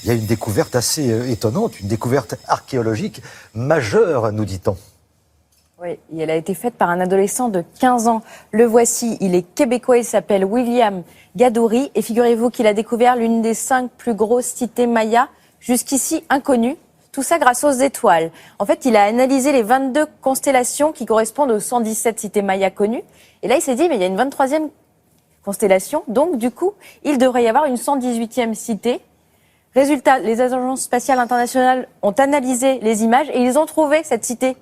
Il y a une découverte assez étonnante, une découverte archéologique majeure, nous dit-on. Oui, et elle a été faite par un adolescent de 15 ans. Le voici, il est québécois, il s'appelle William Gadouri. Et figurez-vous qu'il a découvert l'une des 5 plus grosses cités mayas, jusqu'ici inconnues. Tout ça grâce aux étoiles. En fait, il a analysé les 22 constellations qui correspondent aux 117 cités mayas connues. Et là, il s'est dit, mais il y a une 23e constellation. Donc, du coup, il devrait y avoir une 118e cité. Résultat, les agences spatiales internationales ont analysé les images et ils ont trouvé cette cité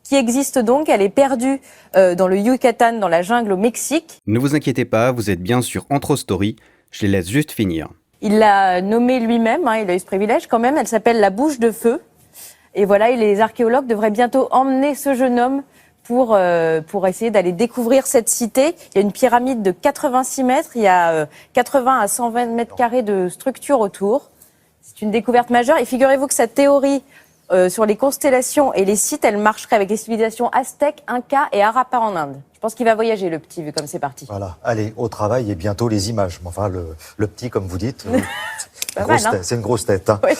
qui existe donc. Elle est perdue dans le Yucatan, dans la jungle au Mexique. Ne vous inquiétez pas, vous êtes bien sur Anthrostory, je les laisse juste finir. Il l'a nommée lui-même, il a eu ce privilège quand même, elle s'appelle la Bouche de Feu. Et voilà, et les archéologues devraient bientôt emmener ce jeune homme pour essayer d'aller découvrir cette cité. Il y a une pyramide de 86 mètres, il y a 80 à 120 mètres carrés de structure autour. C'est une découverte majeure et figurez-vous que cette théorie sur les constellations et les sites, elle marcherait avec les civilisations aztèques, incas et harappa en Inde. Je pense qu'il va voyager, le petit, vu comme c'est parti. Voilà, allez, au travail et bientôt les images. Enfin, le petit, comme vous dites, c'est une grosse tête. Hein. Oui.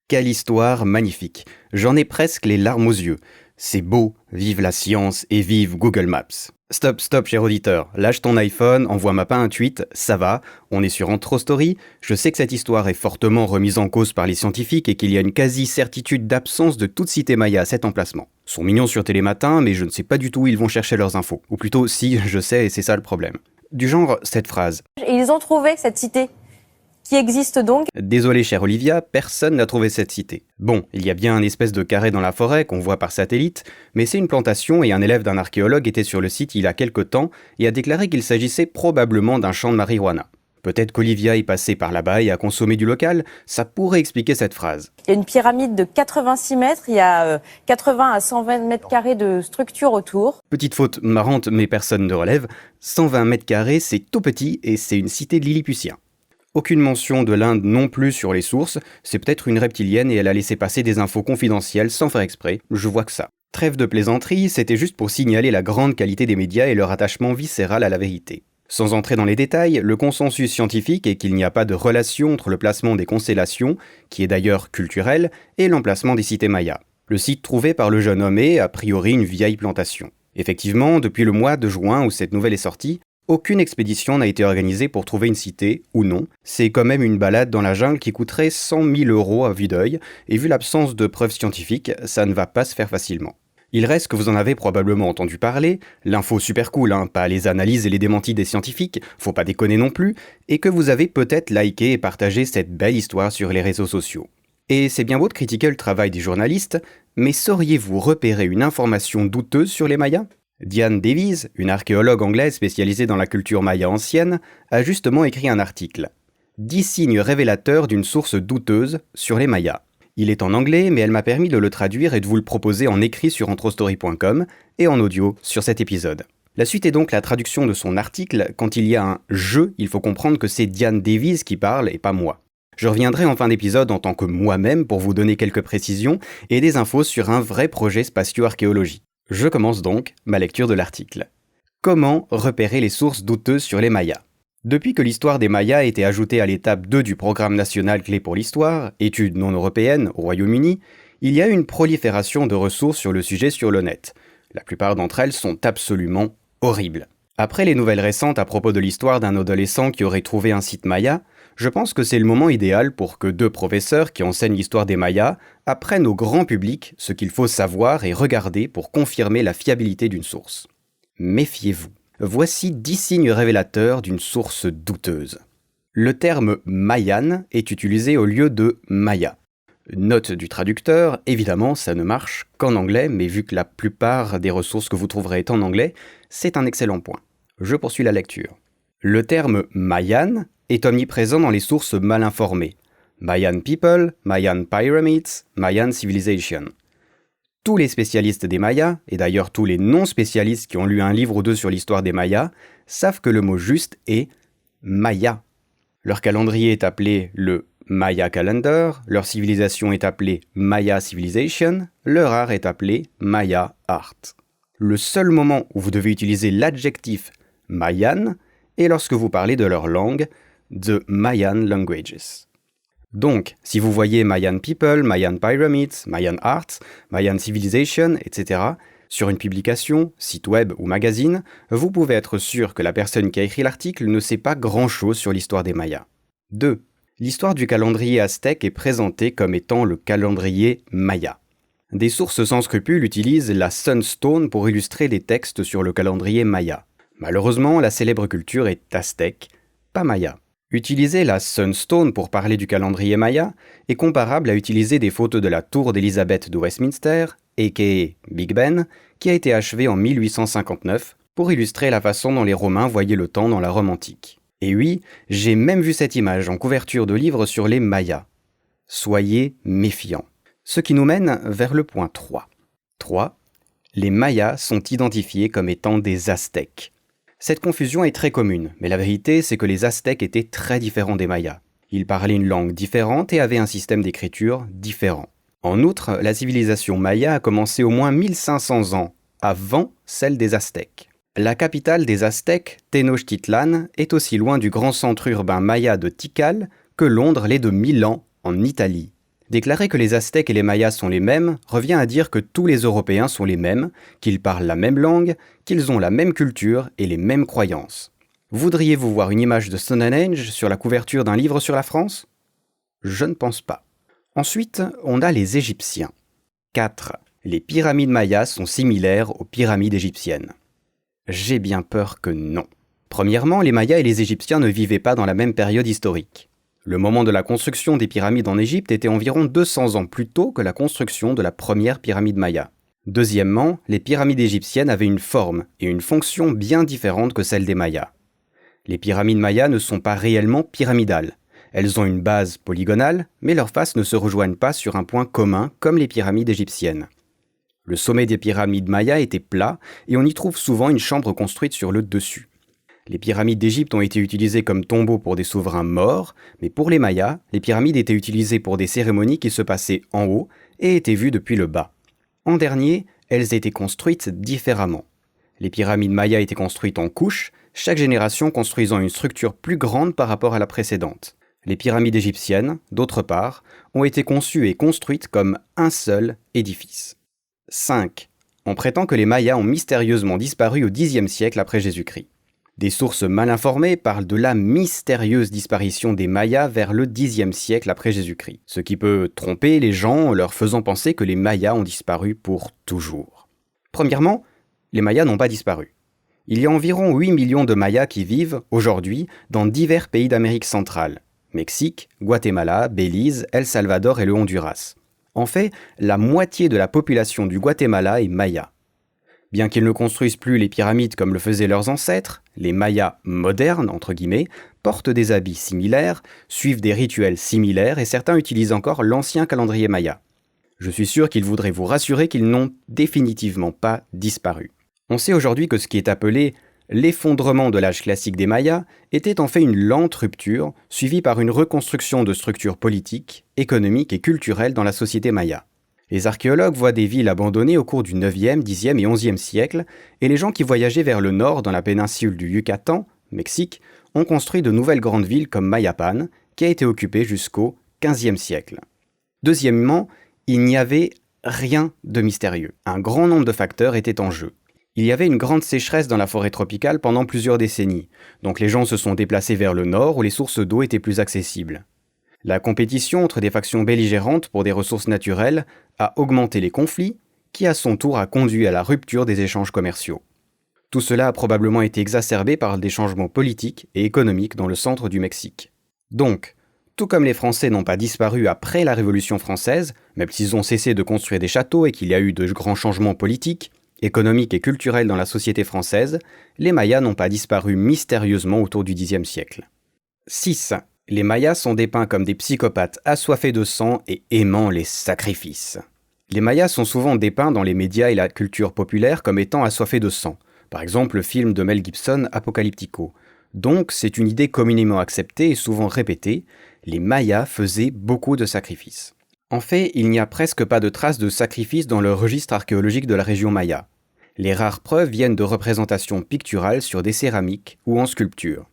Quelle histoire magnifique. J'en ai presque les larmes aux yeux. C'est beau, vive la science et vive Google Maps. Stop, cher auditeur. Lâche ton iPhone, envoie-moi pas un tweet, ça va. On est sur Anthrostory. Je sais que cette histoire est fortement remise en cause par les scientifiques et qu'il y a une quasi-certitude d'absence de toute cité maya à cet emplacement. Ils sont mignons sur Télématin, mais je ne sais pas du tout où ils vont chercher leurs infos. Ou plutôt, si, je sais, et c'est ça le problème. Du genre, cette phrase. Et ils ont trouvé cette cité qui existe donc. Désolé, chère Olivia, personne n'a trouvé cette cité. Bon, il y a bien un espèce de carré dans la forêt qu'on voit par satellite, mais c'est une plantation et un élève d'un archéologue était sur le site il y a quelque temps et a déclaré qu'il s'agissait probablement d'un champ de marijuana. Peut-être qu'Olivia est passée par là-bas et a consommé du local, ça pourrait expliquer cette phrase. Il y a une pyramide de 86 mètres, il y a 80 à 120 mètres carrés de structure autour. Petite faute marrante, mais personne ne relève, 120 mètres carrés, c'est tout petit et c'est une cité de Lilliputiens. Aucune mention de l'Inde non plus sur les sources, c'est peut-être une reptilienne et elle a laissé passer des infos confidentielles sans faire exprès, je vois que ça. Trêve de plaisanterie, c'était juste pour signaler la grande qualité des médias et leur attachement viscéral à la vérité. Sans entrer dans les détails, le consensus scientifique est qu'il n'y a pas de relation entre le placement des constellations, qui est d'ailleurs culturel, et l'emplacement des cités mayas. Le site trouvé par le jeune homme est, a priori, une vieille plantation. Effectivement, depuis le mois de juin où cette nouvelle est sortie, aucune expédition n'a été organisée pour trouver une cité, ou non. C'est quand même une balade dans la jungle qui coûterait 100 000 € à vue d'œil, et vu l'absence de preuves scientifiques, ça ne va pas se faire facilement. Il reste que vous en avez probablement entendu parler, l'info super cool, pas les analyses et les démentis des scientifiques, faut pas déconner non plus, et que vous avez peut-être liké et partagé cette belle histoire sur les réseaux sociaux. Et c'est bien beau de critiquer le travail des journalistes, mais sauriez-vous repérer une information douteuse sur les Mayas ? Diane Davies, une archéologue anglaise spécialisée dans la culture maya ancienne, a justement écrit un article. 10 signes révélateurs d'une source douteuse sur les Mayas. Il est en anglais, mais elle m'a permis de le traduire et de vous le proposer en écrit sur anthrostory.com et en audio sur cet épisode. La suite est donc la traduction de son article. Quand il y a un « je », il faut comprendre que c'est Diane Davies qui parle et pas moi. Je reviendrai en fin d'épisode en tant que moi-même pour vous donner quelques précisions et des infos sur un vrai projet spatio-archéologie. Je commence donc ma lecture de l'article. Comment repérer les sources douteuses sur les Mayas ? Depuis que l'histoire des Mayas a été ajoutée à l'étape 2 du programme national clé pour l'histoire, études non européennes au Royaume-Uni, il y a une prolifération de ressources sur le sujet sur le net. La plupart d'entre elles sont absolument horribles. Après les nouvelles récentes à propos de l'histoire d'un adolescent qui aurait trouvé un site Maya, je pense que c'est le moment idéal pour que 2 professeurs qui enseignent l'histoire des Mayas apprennent au grand public ce qu'il faut savoir et regarder pour confirmer la fiabilité d'une source. Méfiez-vous. Voici 10 signes révélateurs d'une source douteuse. Le terme Mayan est utilisé au lieu de Maya. Note du traducteur, évidemment ça ne marche qu'en anglais, mais vu que la plupart des ressources que vous trouverez est en anglais, c'est un excellent point. Je poursuis la lecture. Le terme Mayan est omniprésent dans les sources mal informées. Mayan People, Mayan Pyramids, Mayan Civilization. Tous les spécialistes des Mayas, et d'ailleurs tous les non-spécialistes qui ont lu un livre ou deux sur l'histoire des Mayas, savent que le mot juste est Maya. Leur calendrier est appelé le Maya Calendar, leur civilisation est appelée Maya Civilization, leur art est appelé Maya Art. Le seul moment où vous devez utiliser l'adjectif Mayan est lorsque vous parlez de leur langue, the Mayan languages. Donc, si vous voyez Mayan People, Mayan Pyramids, Mayan Art, Mayan Civilization, etc., sur une publication, site web ou magazine, vous pouvez être sûr que la personne qui a écrit l'article ne sait pas grand-chose sur l'histoire des Mayas. 2. L'histoire du calendrier aztèque est présentée comme étant le calendrier Maya. Des sources sans scrupules utilisent la Sunstone pour illustrer les textes sur le calendrier Maya. Malheureusement, la célèbre culture est aztèque, pas Maya. Utiliser la Sunstone pour parler du calendrier Maya est comparable à utiliser des photos de la tour d'Élisabeth de Westminster, a.k.a. Big Ben, qui a été achevée en 1859 pour illustrer la façon dont les Romains voyaient le temps dans la Rome antique. Et oui, j'ai même vu cette image en couverture de livres sur les Mayas. Soyez méfiants. Ce qui nous mène vers le point 3. 3. Les Mayas sont identifiés comme étant des Aztèques. Cette confusion est très commune, mais la vérité c'est que les Aztèques étaient très différents des Mayas. Ils parlaient une langue différente et avaient un système d'écriture différent. En outre, la civilisation maya a commencé au moins 1500 ans avant celle des Aztèques. La capitale des Aztèques, Tenochtitlan, est aussi loin du grand centre urbain maya de Tikal que Londres l'est de Milan, en Italie. Déclarer que les Aztèques et les Mayas sont les mêmes revient à dire que tous les Européens sont les mêmes, qu'ils parlent la même langue, qu'ils ont la même culture et les mêmes croyances. Voudriez-vous voir une image de Stonehenge sur la couverture d'un livre sur la France ? Je ne pense pas. Ensuite, on a les Égyptiens. 4. Les pyramides mayas sont similaires aux pyramides égyptiennes. J'ai bien peur que non. Premièrement, les Mayas et les Égyptiens ne vivaient pas dans la même période historique. Le moment de la construction des pyramides en Égypte était environ 200 ans plus tôt que la construction de la première pyramide maya. Deuxièmement, les pyramides égyptiennes avaient une forme et une fonction bien différentes que celles des Mayas. Les pyramides mayas ne sont pas réellement pyramidales. Elles ont une base polygonale, mais leurs faces ne se rejoignent pas sur un point commun comme les pyramides égyptiennes. Le sommet des pyramides mayas était plat et on y trouve souvent une chambre construite sur le dessus. Les pyramides d'Égypte ont été utilisées comme tombeaux pour des souverains morts, mais pour les Mayas, les pyramides étaient utilisées pour des cérémonies qui se passaient en haut et étaient vues depuis le bas. En dernier, elles étaient construites différemment. Les pyramides mayas étaient construites en couches, chaque génération construisant une structure plus grande par rapport à la précédente. Les pyramides égyptiennes, d'autre part, ont été conçues et construites comme un seul édifice. 5. On prétend que les Mayas ont mystérieusement disparu au Xe siècle après Jésus-Christ. Des sources mal informées parlent de la mystérieuse disparition des Mayas vers le Xe siècle après Jésus-Christ, ce qui peut tromper les gens en leur faisant penser que les Mayas ont disparu pour toujours. Premièrement, les Mayas n'ont pas disparu. Il y a environ 8 millions de Mayas qui vivent, aujourd'hui, dans divers pays d'Amérique centrale. Mexique, Guatemala, Belize, El Salvador et le Honduras. En fait, la moitié de la population du Guatemala est maya. Bien qu'ils ne construisent plus les pyramides comme le faisaient leurs ancêtres, les Mayas modernes, entre guillemets, portent des habits similaires, suivent des rituels similaires et certains utilisent encore l'ancien calendrier maya. Je suis sûr qu'ils voudraient vous rassurer qu'ils n'ont définitivement pas disparu. On sait aujourd'hui que ce qui est appelé l'effondrement de l'âge classique des Mayas était en fait une lente rupture, suivie par une reconstruction de structures politiques, économiques et culturelles dans la société maya. Les archéologues voient des villes abandonnées au cours du 9e, 10e et 11e siècle, et les gens qui voyageaient vers le nord dans la péninsule du Yucatan, Mexique, ont construit de nouvelles grandes villes comme Mayapan, qui a été occupée jusqu'au 15e siècle. Deuxièmement, il n'y avait rien de mystérieux. Un grand nombre de facteurs étaient en jeu. Il y avait une grande sécheresse dans la forêt tropicale pendant plusieurs décennies, donc les gens se sont déplacés vers le nord où les sources d'eau étaient plus accessibles. La compétition entre des factions belligérantes pour des ressources naturelles a augmenté les conflits, qui à son tour a conduit à la rupture des échanges commerciaux. Tout cela a probablement été exacerbé par des changements politiques et économiques dans le centre du Mexique. Donc, tout comme les Français n'ont pas disparu après la Révolution française, même s'ils ont cessé de construire des châteaux et qu'il y a eu de grands changements politiques, économiques et culturels dans la société française, les Mayas n'ont pas disparu mystérieusement autour du Xe siècle. 6. Les Mayas sont dépeints comme des psychopathes assoiffés de sang et aimant les sacrifices. Les Mayas sont souvent dépeints dans les médias et la culture populaire comme étant assoiffés de sang. Par exemple, le film de Mel Gibson, Apocalyptico. Donc, c'est une idée communément acceptée et souvent répétée, les Mayas faisaient beaucoup de sacrifices. En fait, il n'y a presque pas de traces de sacrifices dans le registre archéologique de la région maya. Les rares preuves viennent de représentations picturales sur des céramiques ou en sculpture.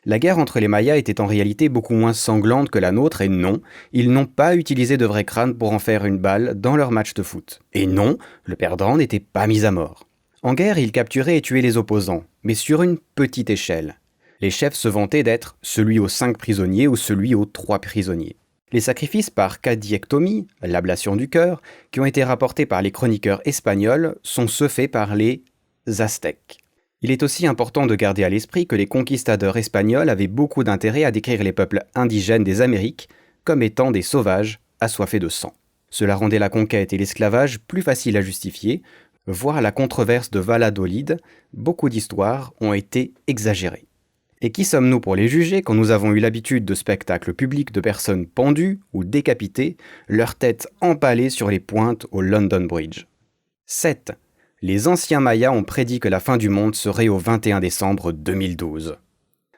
La guerre entre les Mayas était en réalité beaucoup moins sanglante que la nôtre et non, ils n'ont pas utilisé de vrais crânes pour en faire une balle dans leur match de foot. Et non, le perdant n'était pas mis à mort. En guerre, ils capturaient et tuaient les opposants, mais sur une petite échelle. Les chefs se vantaient d'être celui aux 5 prisonniers ou celui aux 3 prisonniers. Les sacrifices par cardiectomie, l'ablation du cœur, qui ont été rapportés par les chroniqueurs espagnols, sont ceux faits par les Aztèques. Il est aussi important de garder à l'esprit que les conquistadors espagnols avaient beaucoup d'intérêt à décrire les peuples indigènes des Amériques comme étant des sauvages assoiffés de sang. Cela rendait la conquête et l'esclavage plus faciles à justifier, voire la controverse de Valladolid, beaucoup d'histoires ont été exagérées. Et qui sommes-nous pour les juger quand nous avons eu l'habitude de spectacles publics de personnes pendues ou décapitées, leurs têtes empalées sur les pointes au London Bridge. 7. Les anciens Mayas ont prédit que la fin du monde serait au 21 décembre 2012.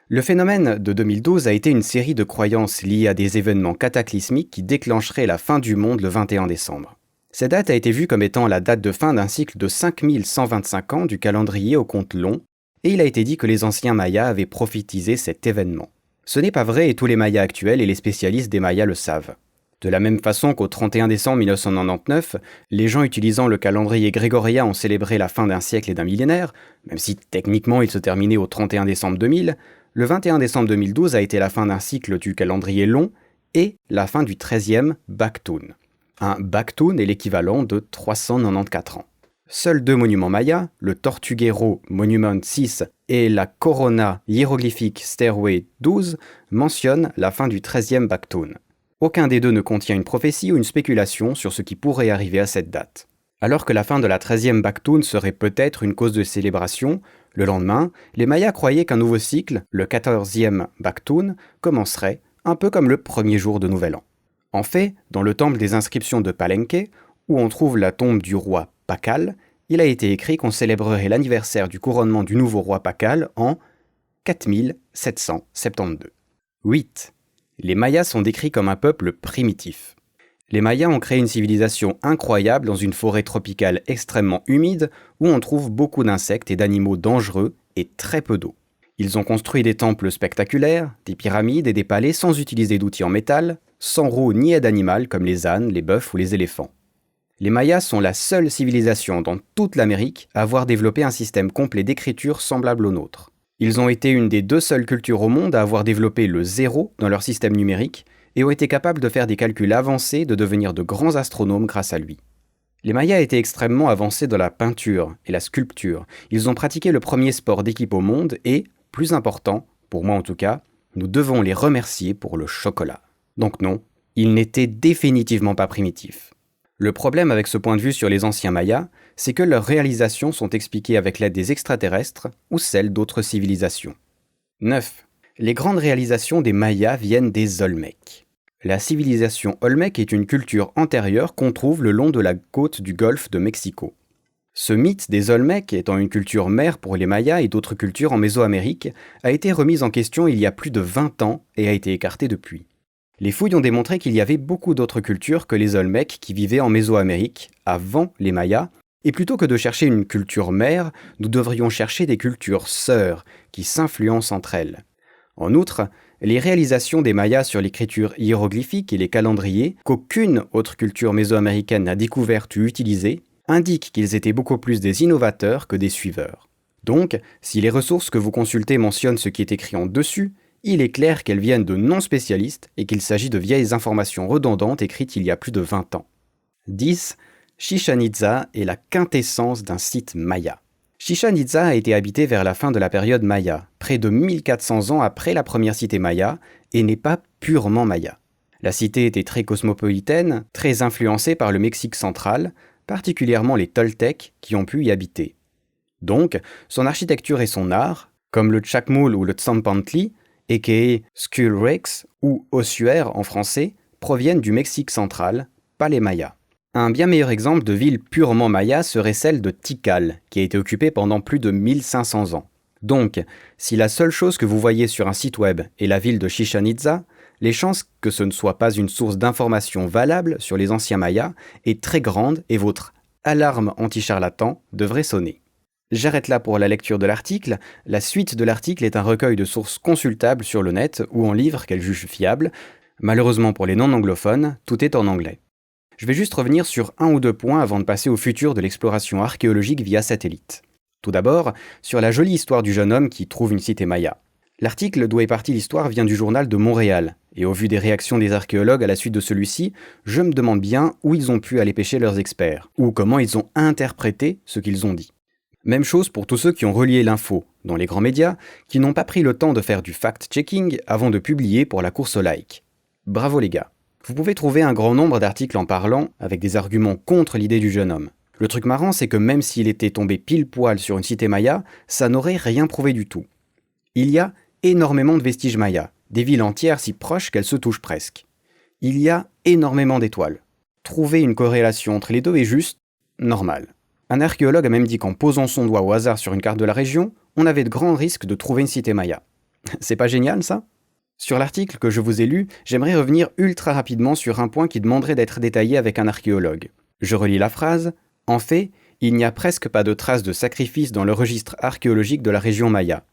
Le phénomène de 2012 a été une série de croyances liées à des événements cataclysmiques qui déclencheraient la fin du monde le 21 décembre. Cette date a été vue comme étant la date de fin d'un cycle de 5125 ans du calendrier au compte long, et il a été dit que les anciens Mayas avaient prophétisé cet événement. Ce n'est pas vrai et tous les Mayas actuels et les spécialistes des Mayas le savent. De la même façon qu'au 31 décembre 1999, les gens utilisant le calendrier grégorien ont célébré la fin d'un siècle et d'un millénaire, même si techniquement il se terminait au 31 décembre 2000, le 21 décembre 2012 a été la fin d'un cycle du calendrier long et la fin du 13e Bakhtun. Un Bakhtun est l'équivalent de 394 ans. Seuls 2 monuments mayas, le Tortuguero Monument 6 et la Corona hiéroglyphique Stairway 12, mentionnent la fin du 13e Bakhtun. Aucun des deux ne contient une prophétie ou une spéculation sur ce qui pourrait arriver à cette date. Alors que la fin de la 13e Bakhtun serait peut-être une cause de célébration, le lendemain, les Mayas croyaient qu'un nouveau cycle, le 14e Bakhtun, commencerait, un peu comme le premier jour de Nouvel An. En fait, dans le temple des inscriptions de Palenque, où on trouve la tombe du roi Pakal, il a été écrit qu'on célébrerait l'anniversaire du couronnement du nouveau roi Pakal en 4772. 8. Les Mayas sont décrits comme un peuple primitif. Les Mayas ont créé une civilisation incroyable dans une forêt tropicale extrêmement humide où on trouve beaucoup d'insectes et d'animaux dangereux et très peu d'eau. Ils ont construit des temples spectaculaires, des pyramides et des palais sans utiliser d'outils en métal, sans roues ni aide animale comme les ânes, les bœufs ou les éléphants. Les Mayas sont la seule civilisation dans toute l'Amérique à avoir développé un système complet d'écriture semblable au nôtre. Ils ont été une des 2 seules cultures au monde à avoir développé le zéro dans leur système numérique et ont été capables de faire des calculs avancés, de devenir de grands astronomes grâce à lui. Les Mayas étaient extrêmement avancés dans la peinture et la sculpture. Ils ont pratiqué le premier sport d'équipe au monde et, plus important, pour moi en tout cas, nous devons les remercier pour le chocolat. Donc non, ils n'étaient définitivement pas primitifs. Le problème avec ce point de vue sur les anciens Mayas, c'est que leurs réalisations sont expliquées avec l'aide des extraterrestres ou celles d'autres civilisations. 9. Les grandes réalisations des Mayas viennent des Olmecs. La civilisation Olmec est une culture antérieure qu'on trouve le long de la côte du golfe de Mexico. Ce mythe des Olmecs, étant une culture mère pour les Mayas et d'autres cultures en Mésoamérique, a été remise en question il y a plus de 20 ans et a été écarté depuis. Les fouilles ont démontré qu'il y avait beaucoup d'autres cultures que les Olmecs qui vivaient en Mésoamérique avant les Mayas, et plutôt que de chercher une culture mère, nous devrions chercher des cultures sœurs qui s'influencent entre elles. En outre, les réalisations des Mayas sur l'écriture hiéroglyphique et les calendriers, qu'aucune autre culture mésoaméricaine n'a découvertes ou utilisées, indiquent qu'ils étaient beaucoup plus des innovateurs que des suiveurs. Donc, si les ressources que vous consultez mentionnent ce qui est écrit en dessus, il est clair qu'elles viennent de non-spécialistes et qu'il s'agit de vieilles informations redondantes écrites il y a plus de 20 ans. 10. Chichén Itzá est la quintessence d'un site maya. Chichén Itzá a été habité vers la fin de la période maya, près de 1400 ans après la première cité maya, et n'est pas purement maya. La cité était très cosmopolitaine, très influencée par le Mexique central, particulièrement les Toltecs qui ont pu y habiter. Donc, son architecture et son art, comme le Chacmool ou le Tzompantli, a.k.a. Skull Rakes ou ossuaire en français, proviennent du Mexique central, pas les Mayas. Un bien meilleur exemple de ville purement maya serait celle de Tikal, qui a été occupée pendant plus de 1500 ans. Donc, si la seule chose que vous voyez sur un site web est la ville de Chichén Itzá, les chances que ce ne soit pas une source d'information valable sur les anciens Mayas est très grande et votre alarme anti-charlatan devrait sonner. J'arrête là pour la lecture de l'article. La suite de l'article est un recueil de sources consultables sur le net ou en livres qu'elle juge fiables. Malheureusement pour les non-anglophones, tout est en anglais. Je vais juste revenir sur un ou deux points avant de passer au futur de l'exploration archéologique via satellite. Tout d'abord, sur la jolie histoire du jeune homme qui trouve une cité maya. L'article d'où est partie l'histoire vient du journal de Montréal, et au vu des réactions des archéologues à la suite de celui-ci, je me demande bien où ils ont pu aller pêcher leurs experts, ou comment ils ont interprété ce qu'ils ont dit. Même chose pour tous ceux qui ont relié l'info, dans les grands médias, qui n'ont pas pris le temps de faire du fact-checking avant de publier pour la course au like. Bravo les gars. Vous pouvez trouver un grand nombre d'articles en parlant, avec des arguments contre l'idée du jeune homme. Le truc marrant, c'est que même s'il était tombé pile poil sur une cité maya, ça n'aurait rien prouvé du tout. Il y a énormément de vestiges mayas, des villes entières si proches qu'elles se touchent presque. Il y a énormément d'étoiles. Trouver une corrélation entre les deux est juste normal. Un archéologue a même dit qu'en posant son doigt au hasard sur une carte de la région, on avait de grands risques de trouver une cité maya. C'est pas génial ça ? Sur l'article que je vous ai lu, j'aimerais revenir ultra rapidement sur un point qui demanderait d'être détaillé avec un archéologue. Je relis la phrase. En fait, il n'y a presque pas de traces de sacrifices dans le registre archéologique de la région maya.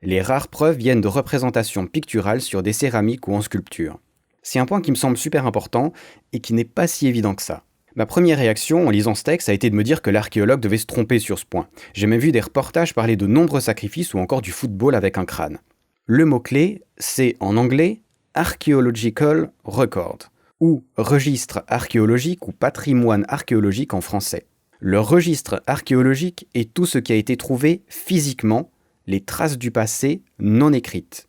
Les rares preuves viennent de représentations picturales sur des céramiques ou en sculpture. C'est un point qui me semble super important et qui n'est pas si évident que ça. Ma première réaction en lisant ce texte a été de me dire que l'archéologue devait se tromper sur ce point. J'ai même vu des reportages parler de nombreux sacrifices ou encore du football avec un crâne. Le mot-clé, c'est en anglais « archaeological record » ou « registre archéologique » ou « patrimoine archéologique » en français. Le registre archéologique est tout ce qui a été trouvé physiquement, les traces du passé non écrites.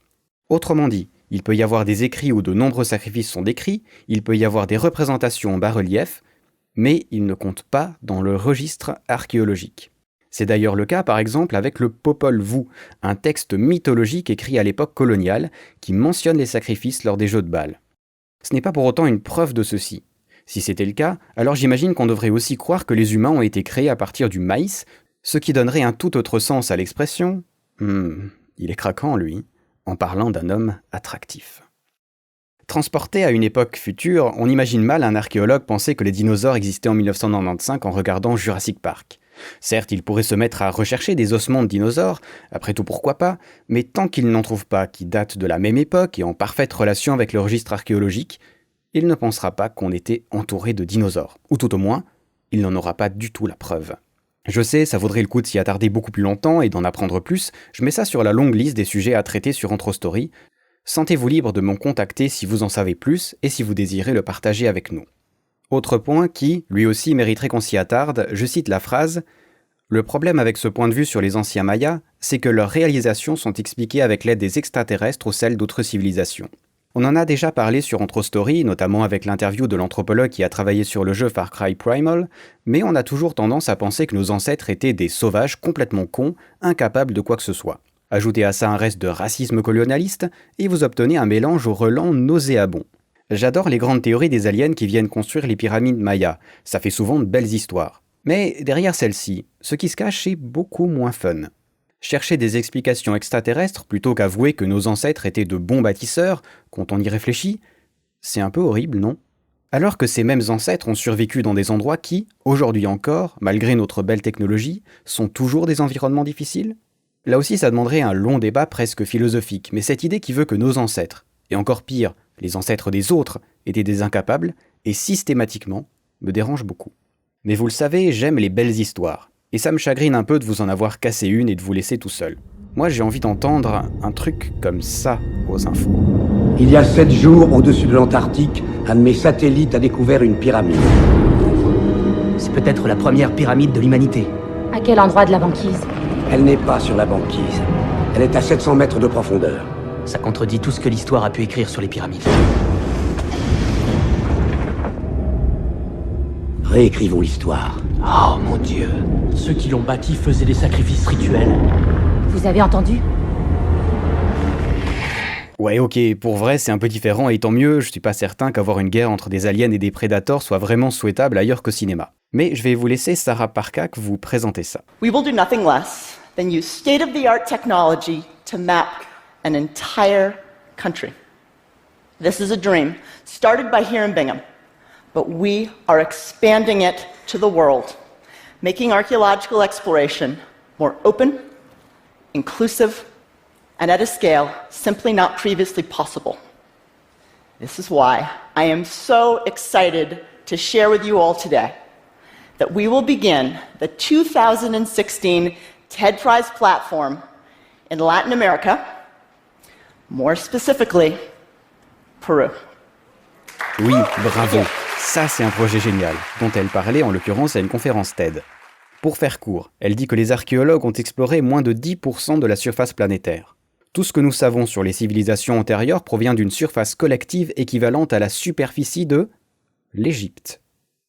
Autrement dit, il peut y avoir des écrits où de nombreux sacrifices sont décrits, il peut y avoir des représentations en bas-relief, mais ils ne comptent pas dans le registre archéologique. C'est d'ailleurs le cas par exemple avec le Popol Vuh, un texte mythologique écrit à l'époque coloniale qui mentionne les sacrifices lors des jeux de bal. Ce n'est pas pour autant une preuve de ceci. Si c'était le cas, alors j'imagine qu'on devrait aussi croire que les humains ont été créés à partir du maïs, ce qui donnerait un tout autre sens à l'expression « il est craquant lui », en parlant d'un homme attractif. Transporté à une époque future, on imagine mal un archéologue penser que les dinosaures existaient en 1995 en regardant Jurassic Park. Certes, il pourrait se mettre à rechercher des ossements de dinosaures, après tout pourquoi pas, mais tant qu'il n'en trouve pas qui datent de la même époque et en parfaite relation avec le registre archéologique, il ne pensera pas qu'on était entouré de dinosaures. Ou tout au moins, il n'en aura pas du tout la preuve. Je sais, ça vaudrait le coup de s'y attarder beaucoup plus longtemps et d'en apprendre plus, je mets ça sur la longue liste des sujets à traiter sur Anthrostory. Sentez-vous libre de m'en contacter si vous en savez plus et si vous désirez le partager avec nous. Autre point qui, lui aussi, mériterait qu'on s'y attarde, je cite la phrase « Le problème avec ce point de vue sur les anciens Mayas, c'est que leurs réalisations sont expliquées avec l'aide des extraterrestres ou celles d'autres civilisations. » On en a déjà parlé sur Anthrostory, notamment avec l'interview de l'anthropologue qui a travaillé sur le jeu Far Cry Primal, mais on a toujours tendance à penser que nos ancêtres étaient des sauvages complètement cons, incapables de quoi que ce soit. Ajoutez à ça un reste de racisme colonialiste, et vous obtenez un mélange au relent nauséabond. J'adore les grandes théories des aliens qui viennent construire les pyramides mayas, ça fait souvent de belles histoires. Mais derrière celle-ci, ce qui se cache est beaucoup moins fun. Chercher des explications extraterrestres plutôt qu'avouer que nos ancêtres étaient de bons bâtisseurs, quand on y réfléchit, c'est un peu horrible, non ? Alors que ces mêmes ancêtres ont survécu dans des endroits qui, aujourd'hui encore, malgré notre belle technologie, sont toujours des environnements difficiles ? Là aussi, ça demanderait un long débat presque philosophique, mais cette idée qui veut que nos ancêtres, et encore pire, les ancêtres des autres, étaient des incapables, et systématiquement, me dérange beaucoup. Mais vous le savez, j'aime les belles histoires. Et ça me chagrine un peu de vous en avoir cassé une et de vous laisser tout seul. Moi, j'ai envie d'entendre un truc comme ça aux infos. Il y a 7 jours, au-dessus de l'Antarctique, un de mes satellites a découvert une pyramide. C'est peut-être la première pyramide de l'humanité. À quel endroit de la banquise ? Elle n'est pas sur la banquise. Elle est à 700 mètres de profondeur. Ça contredit tout ce que l'histoire a pu écrire sur les pyramides. Réécrivons l'histoire. Oh mon Dieu. Ceux qui l'ont bâti faisaient des sacrifices rituels. Vous avez entendu ? Ouais, ok, pour vrai, c'est un peu différent et tant mieux, je suis pas certain qu'avoir une guerre entre des aliens et des prédateurs soit vraiment souhaitable ailleurs qu'au cinéma. Mais je vais vous laisser Sarah Parcak vous présenter ça. We will do nothing less than use state-of-the-art technology to map an entire country. This is a dream started by here in Bingham, but we are expanding it to the world, making archaeological exploration more open, inclusive, and at a scale simply not previously possible. This is why I am so excited to share with you all today that we will begin the 2016 TED Prize platform in Latin America, more specifically, Peru. Oui, bravo. Ça, c'est un projet génial, dont elle parlait en l'occurrence à une conférence TED. Pour faire court, elle dit que les archéologues ont exploré moins de 10% de la surface planétaire. Tout ce que nous savons sur les civilisations antérieures provient d'une surface collective équivalente à la superficie de l'Égypte.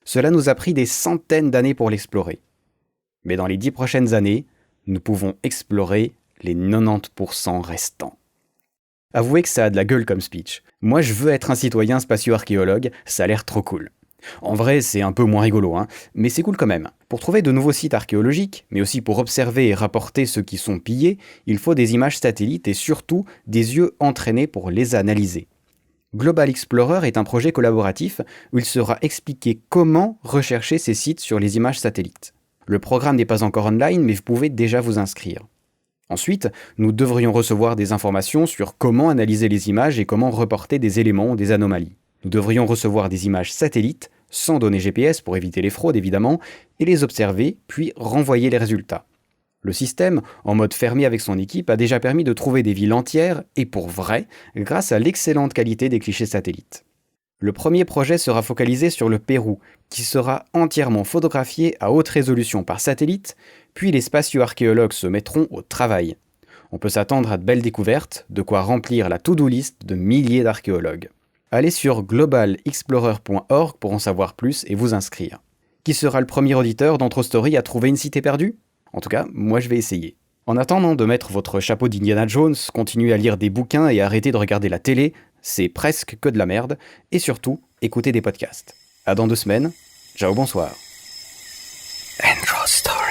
Cela nous a pris des centaines d'années pour l'explorer. Mais dans les 10 prochaines années, nous pouvons explorer les 90% restants. Avouez que ça a de la gueule comme speech. Moi, je veux être un citoyen spatio-archéologue, ça a l'air trop cool. En vrai, c'est un peu moins rigolo, mais c'est cool quand même. Pour trouver de nouveaux sites archéologiques, mais aussi pour observer et rapporter ceux qui sont pillés, il faut des images satellites et surtout des yeux entraînés pour les analyser. Global Explorer est un projet collaboratif où il sera expliqué comment rechercher ces sites sur les images satellites. Le programme n'est pas encore online, mais vous pouvez déjà vous inscrire. Ensuite, nous devrions recevoir des informations sur comment analyser les images et comment reporter des éléments ou des anomalies. Nous devrions recevoir des images satellites, sans données GPS pour éviter les fraudes évidemment, et les observer, puis renvoyer les résultats. Le système, en mode fermé avec son équipe, a déjà permis de trouver des villes entières, et pour vrai, grâce à l'excellente qualité des clichés satellites. Le premier projet sera focalisé sur le Pérou, qui sera entièrement photographié à haute résolution par satellite, puis les spatio-archéologues se mettront au travail. On peut s'attendre à de belles découvertes, de quoi remplir la to-do list de milliers d'archéologues. Allez sur globalexplorer.org pour en savoir plus et vous inscrire. Qui sera le premier auditeur d'Entrostory à trouver une cité perdue ? En tout cas, moi je vais essayer. En attendant de mettre votre chapeau d'Indiana Jones, continuez à lire des bouquins et arrêtez de regarder la télé, c'est presque que de la merde, et surtout, écoutez des podcasts. À dans 2 semaines, ciao, bonsoir. Entrostory.